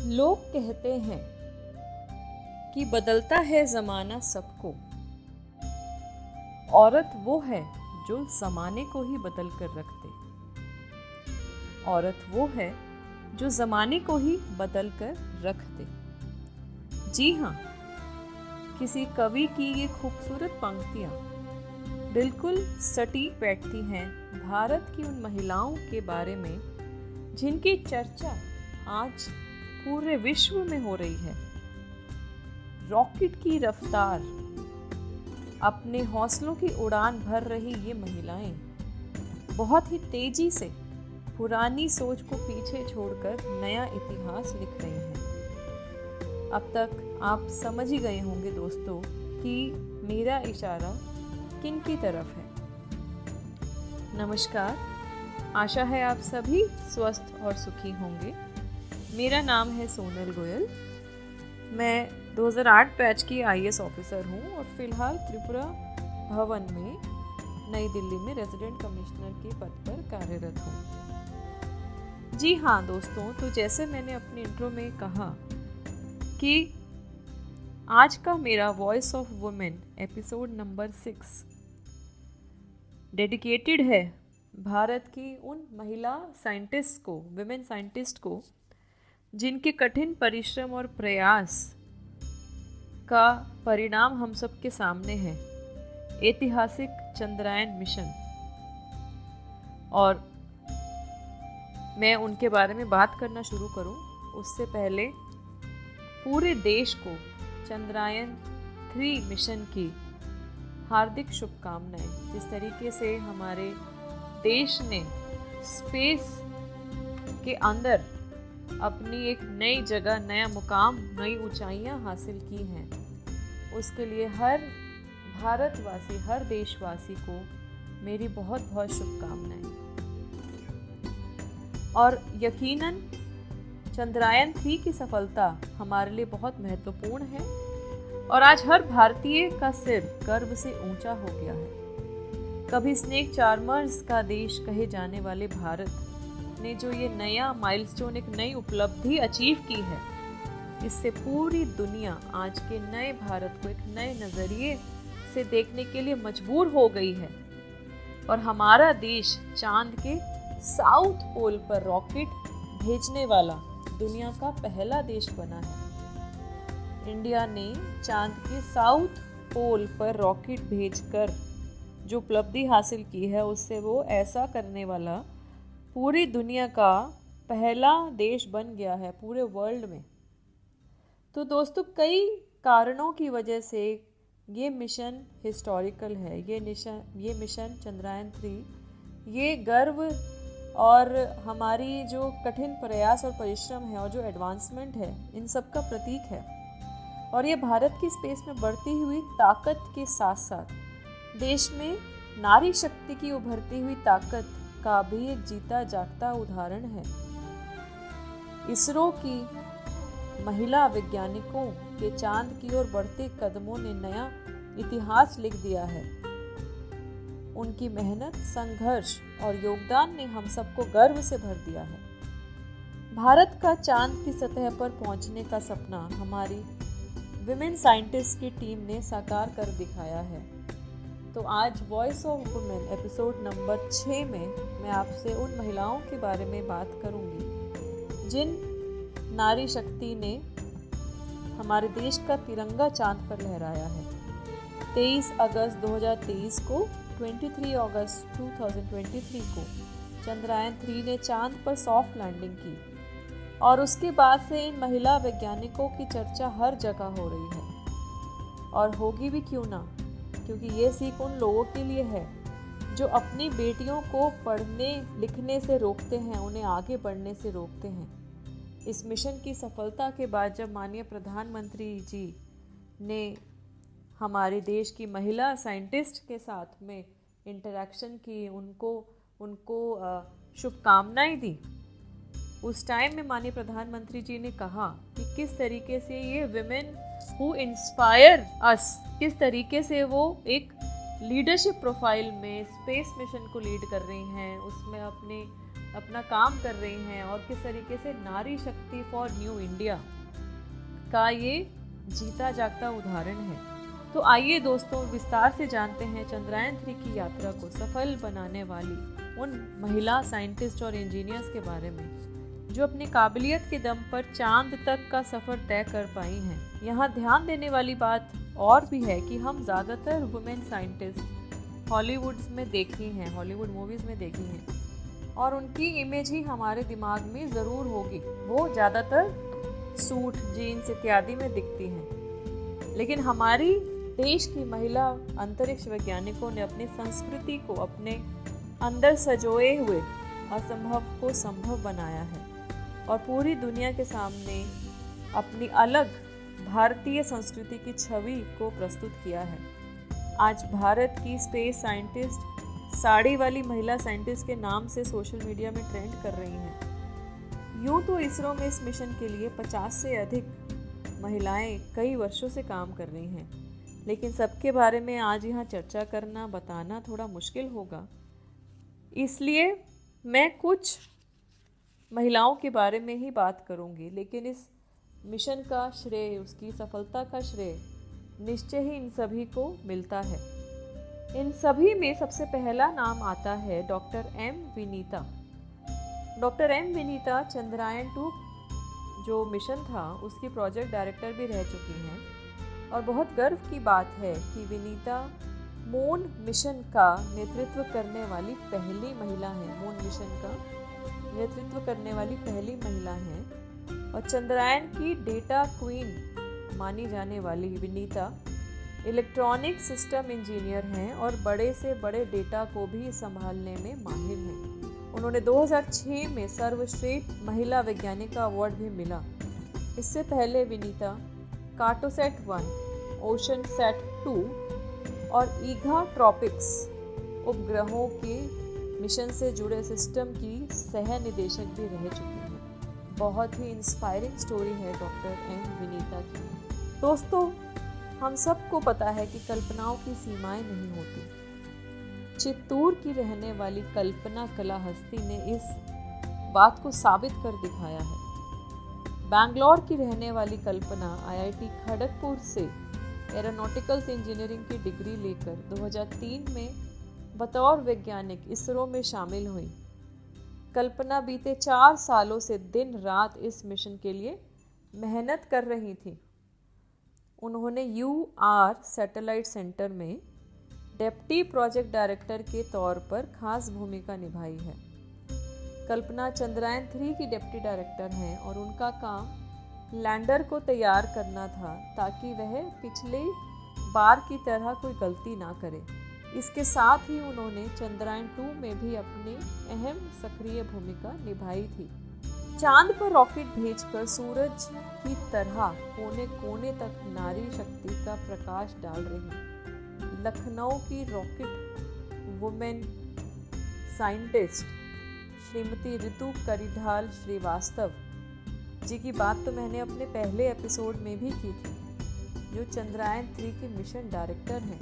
लोग कहते हैं कि बदलता है जमाना सबको। औरत वो है जो जमाने को ही बदल कर रख दे। औरत वो है जो जमाने को ही बदल कर रख दे। जी हाँ, किसी कवि की ये खूबसूरत पंक्तियाँ बिल्कुल सटीक बैठती हैं भारत की उन महिलाओं के बारे में जिनकी चर्चा आज पूरे विश्व में हो रही है। रॉकेट की रफ्तार अपने हौसलों की उड़ान भर रही ये महिलाएं बहुत ही तेजी से पुरानी सोच को पीछे छोड़कर नया इतिहास लिख रही हैं। अब तक आप समझ ही गए होंगे दोस्तों कि मेरा इशारा किन की तरफ है। नमस्कार, आशा है आप सभी स्वस्थ और सुखी होंगे। मेरा नाम है सोनल गोयल। मैं 2008 बैच की IAS ऑफिसर हूँ और फिलहाल त्रिपुरा भवन में नई दिल्ली में रेजिडेंट कमिश्नर के पद पर कार्यरत हूँ। जी हाँ दोस्तों, तो जैसे मैंने अपने इंट्रो में कहा कि आज का मेरा voice of women episode number 6 dedicated है भारत की उन महिला साइंटिस्ट को, विमेन साइंटिस्ट को, जिनके कठिन परिश्रम और प्रयास का परिणाम हम सबके सामने है, ऐतिहासिक चंद्रयान मिशन। और मैं उनके बारे में बात करना शुरू करूं उससे पहले पूरे देश को चंद्रयान 3 मिशन की हार्दिक शुभकामनाएं। जिस तरीके से हमारे देश ने स्पेस के अंदर अपनी एक नई जगह, नया मुकाम, नई ऊंचाइयां हासिल की हैं, उसके लिए हर भारतवासी, हर देशवासी को मेरी बहुत बहुत शुभकामनाएं। और यकीनन चंद्रयान 3 की सफलता हमारे लिए बहुत महत्वपूर्ण है और आज हर भारतीय का सिर गर्व से ऊंचा हो गया है। कभी स्नेक चार्मर्स का देश कहे जाने वाले भारत ने जो ये नया माइलस्टोन, एक नई उपलब्धि अचीव की है, इससे पूरी दुनिया आज के नए भारत को एक नए नजरिए से देखने के लिए मजबूर हो गई है। और हमारा देश चांद के साउथ पोल पर रॉकेट भेजने वाला दुनिया का पहला देश बना है। इंडिया ने चांद के साउथ पोल पर रॉकेट भेजकर जो उपलब्धि हासिल की है, उससे वो ऐसा करने वाला पूरी दुनिया का पहला देश बन गया है पूरे वर्ल्ड में। तो दोस्तों, कई कारणों की वजह से ये मिशन हिस्टोरिकल है। ये मिशन चंद्रयान 3 ये गर्व और हमारी जो कठिन प्रयास और परिश्रम है और जो एडवांसमेंट है, इन सब का प्रतीक है। और ये भारत की स्पेस में बढ़ती हुई ताकत के साथ साथ देश में नारी शक्ति की उभरती हुई ताकत का भी एक जीता जागता उदाहरण है। इसरो की महिला वैज्ञानिकों के चांद की ओर बढ़ते कदमों ने नया इतिहास लिख दिया है। उनकी मेहनत, संघर्ष और योगदान ने हम सबको गर्व से भर दिया है। भारत का चांद की सतह पर पहुंचने का सपना हमारी विमेन साइंटिस्ट की टीम ने साकार कर दिखाया है। तो आज voice of women episode number 6 में मैं आपसे उन महिलाओं के बारे में बात करूंगी जिन नारी शक्ति ने हमारे देश का तिरंगा चांद पर लहराया है। 23 अगस्त 2023 को, 23 अगस्त 2023 को चंद्रयान 3 ने चांद पर सॉफ्ट लैंडिंग की और उसके बाद से इन महिला वैज्ञानिकों की चर्चा हर जगह हो रही है। और होगी भी क्यों ना, क्योंकि ये सीख उन लोगों के लिए है जो अपनी बेटियों को पढ़ने लिखने से रोकते हैं, उन्हें आगे बढ़ने से रोकते हैं। इस मिशन की सफलता के बाद जब माननीय प्रधानमंत्री जी ने हमारे देश की महिला साइंटिस्ट के साथ में इंटरैक्शन की, उनको शुभकामनाएं दी, उस टाइम में माननीय प्रधानमंत्री जी ने कहा कि किस तरीके से ये विमेन हु इंस्पायर अस, किस तरीके से वो एक लीडरशिप प्रोफाइल में स्पेस मिशन को लीड कर रही हैं, उसमें अपने अपना काम कर रही हैं और किस तरीके से नारी शक्ति फॉर न्यू इंडिया का ये जीता जागता उदाहरण है। तो आइए दोस्तों विस्तार से जानते हैं चंद्रयान-3 की यात्रा को सफल बनाने वाली उन महिला साइंटिस्ट और इंजीनियर्स के बारे में जो अपनी काबिलियत के दम पर चांद तक का सफ़र तय कर पाई हैं। यहाँ ध्यान देने वाली बात और भी है कि हम ज़्यादातर वुमेन साइंटिस्ट हॉलीवुड में देखी हैं, हॉलीवुड मूवीज़ में देखी हैं और उनकी इमेज ही हमारे दिमाग में ज़रूर होगी। वो ज़्यादातर सूट, जीन्स इत्यादि में दिखती हैं, लेकिन हमारी देश की महिला अंतरिक्ष वैज्ञानिकों ने अपनी संस्कृति को अपने अंदर सजोए हुए असंभव को संभव बनाया है और पूरी दुनिया के सामने अपनी अलग भारतीय संस्कृति की छवि को प्रस्तुत किया है। आज भारत की स्पेस साइंटिस्ट साड़ी वाली महिला साइंटिस्ट के नाम से सोशल मीडिया में ट्रेंड कर रही हैं। यूँ तो इसरो में इस मिशन के लिए 50 से अधिक महिलाएं कई वर्षों से काम कर रही हैं, लेकिन सबके बारे में आज यहाँ चर्चा करना, बताना थोड़ा मुश्किल होगा। इसलिए मैं कुछ महिलाओं के बारे में ही बात करूंगी, लेकिन इस मिशन का श्रेय, उसकी सफलता का श्रेय निश्चय ही इन सभी को मिलता है। इन सभी में सबसे पहला नाम आता है doctor M Vinita. Doctor M Vinita Chandrayaan two जो मिशन था उसकी प्रोजेक्ट डायरेक्टर भी रह चुकी हैं और बहुत गर्व की बात है कि विनीता मून मिशन का नेतृत्व करने वाली पहली महिला है। मून मिशन का नेतृत्व करने वाली पहली महिला हैं और चंद्रयान की डेटा क्वीन मानी जाने वाली विनीता इलेक्ट्रॉनिक सिस्टम इंजीनियर हैं और बड़े से बड़े डेटा को भी संभालने में माहिर हैं। उन्होंने 2006 में सर्वश्रेष्ठ महिला वैज्ञानिक का अवार्ड भी मिला। इससे पहले विनीता कार्टोसैट 1, ओशनसैट 2 और ईगा ट्रॉपिक्स उपग्रहों के मिशन से जुड़े सिस्टम की सह निदेशक भी रह चुकी हैं। बहुत ही इंस्पायरिंग स्टोरी है डॉक्टर एम विनीता की। दोस्तों, हम सबको पता है कि कल्पनाओं की सीमाएं नहीं होती। चित्तूर की रहने वाली कल्पना कला हस्ती ने इस बात को साबित कर दिखाया है। बैंगलोर की रहने वाली कल्पना IIT खड़गपुर से एरोनॉटिकल्स इंजीनियरिंग की डिग्री लेकर 2003 में बतौर वैज्ञानिक इसरो में शामिल हुई। कल्पना बीते 4 सालों से दिन रात इस मिशन के लिए मेहनत कर रही थी। उन्होंने UR सैटेलाइट सेंटर में डेप्टी प्रोजेक्ट डायरेक्टर के तौर पर खास भूमिका निभाई है। कल्पना चंद्रयान-3 की डेप्टी डायरेक्टर हैं और उनका काम लैंडर को तैयार करना था ताकि वह पिछले बार की तरह कोई गलती ना करे। इसके साथ ही उन्होंने चंद्रयान-2 में भी अपनी अहम सक्रिय भूमिका निभाई थी। चांद पर रॉकेट भेजकर सूरज की तरह कोने कोने तक नारी शक्ति का प्रकाश डाल रही लखनऊ की रॉकेट वुमेन साइंटिस्ट श्रीमती ऋतु करिढाल श्रीवास्तव जी की बात तो मैंने अपने पहले एपिसोड में भी की थी, जो चंद्रयान-3 के मिशन डायरेक्टर हैं।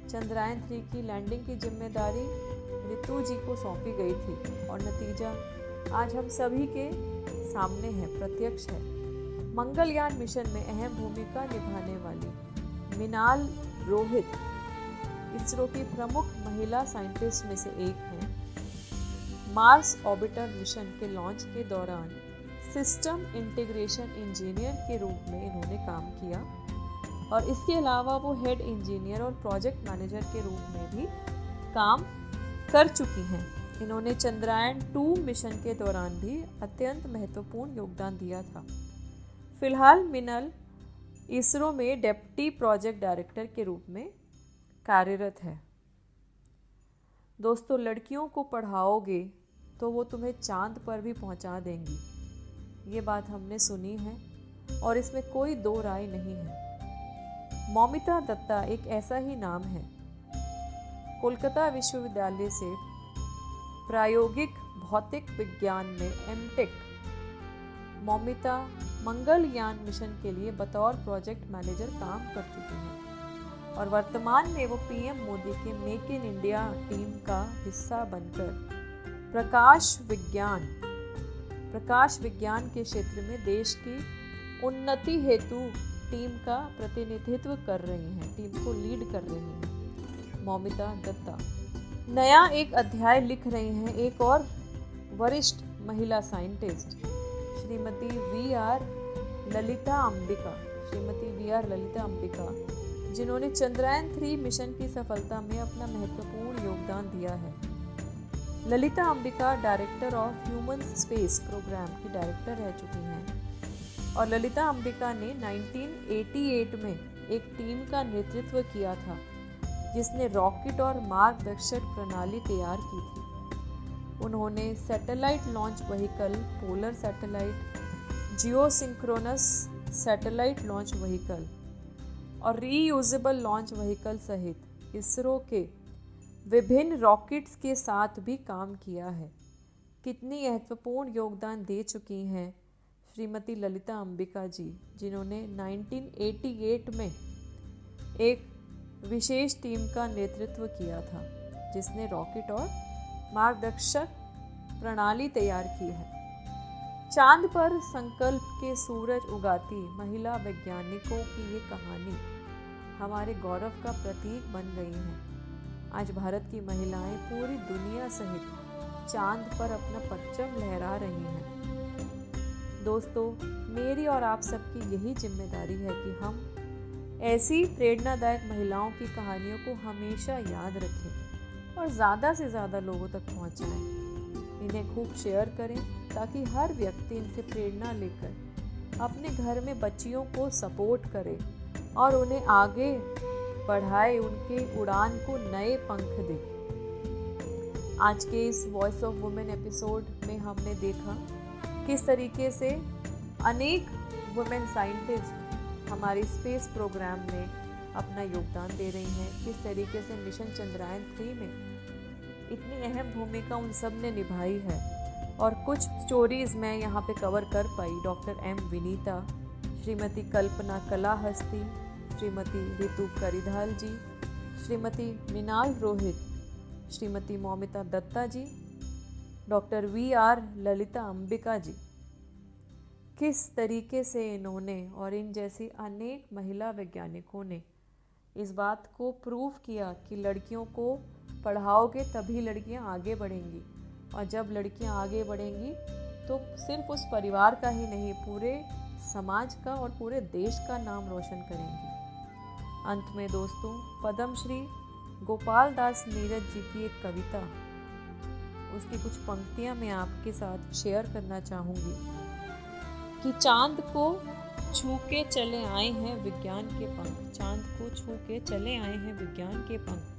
चंद्रयान-3 की लैंडिंग की जिम्मेदारी ऋतु जी को सौंपी गई थी और नतीजा आज हम सभी के सामने है, प्रत्यक्ष है। मंगलयान मिशन में अहम भूमिका निभाने वाली मिनाल रोहित इसरो की प्रमुख महिला साइंटिस्ट में से एक हैं। मार्स ऑर्बिटर मिशन के लॉन्च के दौरान सिस्टम इंटीग्रेशन इंजीनियर के रूप में इन्होंने काम किया और इसके अलावा वो हेड इंजीनियर और प्रोजेक्ट मैनेजर के रूप में भी काम कर चुकी हैं। इन्होंने चंद्रयान-2 मिशन के दौरान भी अत्यंत महत्वपूर्ण योगदान दिया था। फिलहाल मिनल इसरो में डेप्टी प्रोजेक्ट डायरेक्टर के रूप में कार्यरत है। दोस्तों, लड़कियों को पढ़ाओगे तो वो तुम्हें चांद पर भी पहुंचा देंगी, ये बात हमने सुनी है और इसमें कोई दो राय नहीं है। मौमिता दत्ता एक ऐसा ही नाम है। कोलकाता विश्वविद्यालय से प्रायोगिक भौतिक विज्ञान में एमटेक मौमिता मंगलयान मिशन के लिए बतौर प्रोजेक्ट मैनेजर काम कर चुकी हैं और वर्तमान में वो पीएम मोदी के मेक इन इंडिया टीम का हिस्सा बनकर प्रकाश विज्ञान के क्षेत्र में देश की उन्नति हेतु टीम का प्रतिनिधित्व कर रही हैं, टीम को लीड कर रही हैं मौमिता दत्ता। नया एक अध्याय लिख रही हैं एक और वरिष्ठ महिला scientist Shrimati V R Lalitha Ambika, जिन्होंने चंद्रयान-3 मिशन की सफलता में अपना महत्वपूर्ण योगदान दिया है। Lalitha Ambika director of human space program की डायरेक्टर रह चुकी हैं और ललिता अंबिका ने 1988 में एक टीम का नेतृत्व किया था जिसने रॉकेट और मार्गदर्शक प्रणाली तैयार की थी। उन्होंने satellite launch vehicle, polar satellite, geosynchronous satellite launch vehicle और रीयूजेबल लॉन्च व्हीकल सहित इसरो के विभिन्न रॉकेट्स के साथ भी काम किया है। कितनी महत्वपूर्ण योगदान दे चुकी हैं श्रीमती ललिता अंबिका जी, जिन्होंने 1988 में एक विशेष टीम का नेतृत्व किया था जिसने रॉकेट और मार्गदर्शक प्रणाली तैयार की है। चांद पर संकल्प के सूरज उगाती महिला वैज्ञानिकों की ये कहानी हमारे गौरव का प्रतीक बन गई है। आज भारत की महिलाएं पूरी दुनिया सहित चांद पर अपना परचम लहरा रही हैं। दोस्तों, मेरी और आप सबकी यही जिम्मेदारी है कि हम ऐसी प्रेरणादायक महिलाओं की कहानियों को हमेशा याद रखें और ज़्यादा से ज़्यादा लोगों तक पहुंचाएं। इन्हें खूब शेयर करें ताकि हर व्यक्ति इनसे प्रेरणा लेकर अपने घर में बच्चियों को सपोर्ट करे और उन्हें आगे बढ़ाए, उनके उड़ान को नए पंख दे। आज के इस वॉइस ऑफ वुमेन एपिसोड में हमने देखा किस तरीके से अनेक वुमेन साइंटिस्ट हमारे स्पेस प्रोग्राम में अपना योगदान दे रही हैं, किस तरीके से मिशन चंद्रयान-3 में इतनी अहम भूमिका उन सब ने निभाई है। और कुछ स्टोरीज़ मैं यहाँ पे कवर कर पाई। Doctor M Vinita, Shrimati Kalpana Kalahasti, Shrimati Ritu Karidhal ji, Shrimati Mrinal Rohit, Shrimati Moumita Dutta ji, doctor V R Lalitha Ambika ji, किस तरीके से इन्होंने और इन जैसी अनेक महिला वैज्ञानिकों ने इस बात को प्रूव किया कि लड़कियों को पढ़ाओगे तभी लड़कियां आगे बढ़ेंगी, और जब लड़कियां आगे बढ़ेंगी तो सिर्फ उस परिवार का ही नहीं, पूरे समाज का और पूरे देश का नाम रोशन करेंगी। अंत में दोस्तों, पद्मश्री गोपाल दास नीरज जी की एक कविता, उसकी कुछ पंक्तियां मैं आपके साथ शेयर करना चाहूँगी कि चांद को छू के चले आए हैं विज्ञान के पंख, चांद को छू के चले आए हैं विज्ञान के पंख।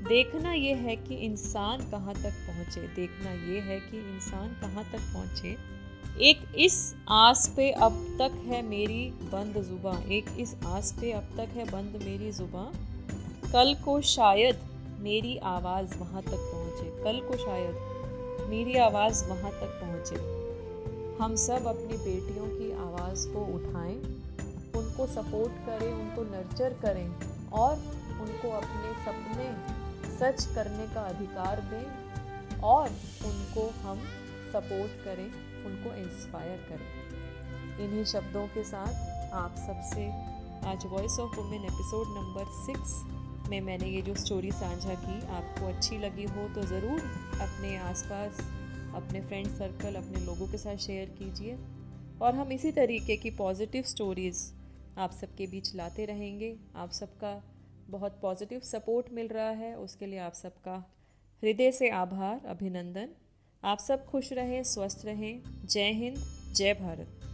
देखना ये है कि इंसान कहाँ तक पहुँचे, देखना ये है कि इंसान कहाँ तक पहुँचे। एक इस आस पे अब तक है मेरी बंद जुबां, एक इस आस पे अब तक है बंद मेरी जुबां। कल को शायद मेरी आवाज़ वहाँ तक पहुँचे, कल को शायद मेरी आवाज़ वहाँ तक पहुँचे। हम सब अपनी बेटियों की आवाज़ को उठाएं, उनको सपोर्ट करें, उनको नर्चर करें और उनको अपने सपने सच करने का अधिकार दें और उनको हम सपोर्ट करें, उनको इंस्पायर करें। इन्हीं शब्दों के साथ आप सबसे आज voice of women episode number 6 में मैंने ये जो स्टोरी साझा की, आपको अच्छी लगी हो तो ज़रूर अपने आसपास, अपने फ्रेंड सर्कल, अपने लोगों के साथ शेयर कीजिए और हम इसी तरीके की पॉजिटिव स्टोरीज़ आप सबके बीच लाते रहेंगे। आप सबका बहुत पॉजिटिव सपोर्ट मिल रहा है, उसके लिए आप सबका हृदय से आभार, अभिनंदन। आप सब खुश रहें, स्वस्थ रहें। जय हिंद, जय भारत।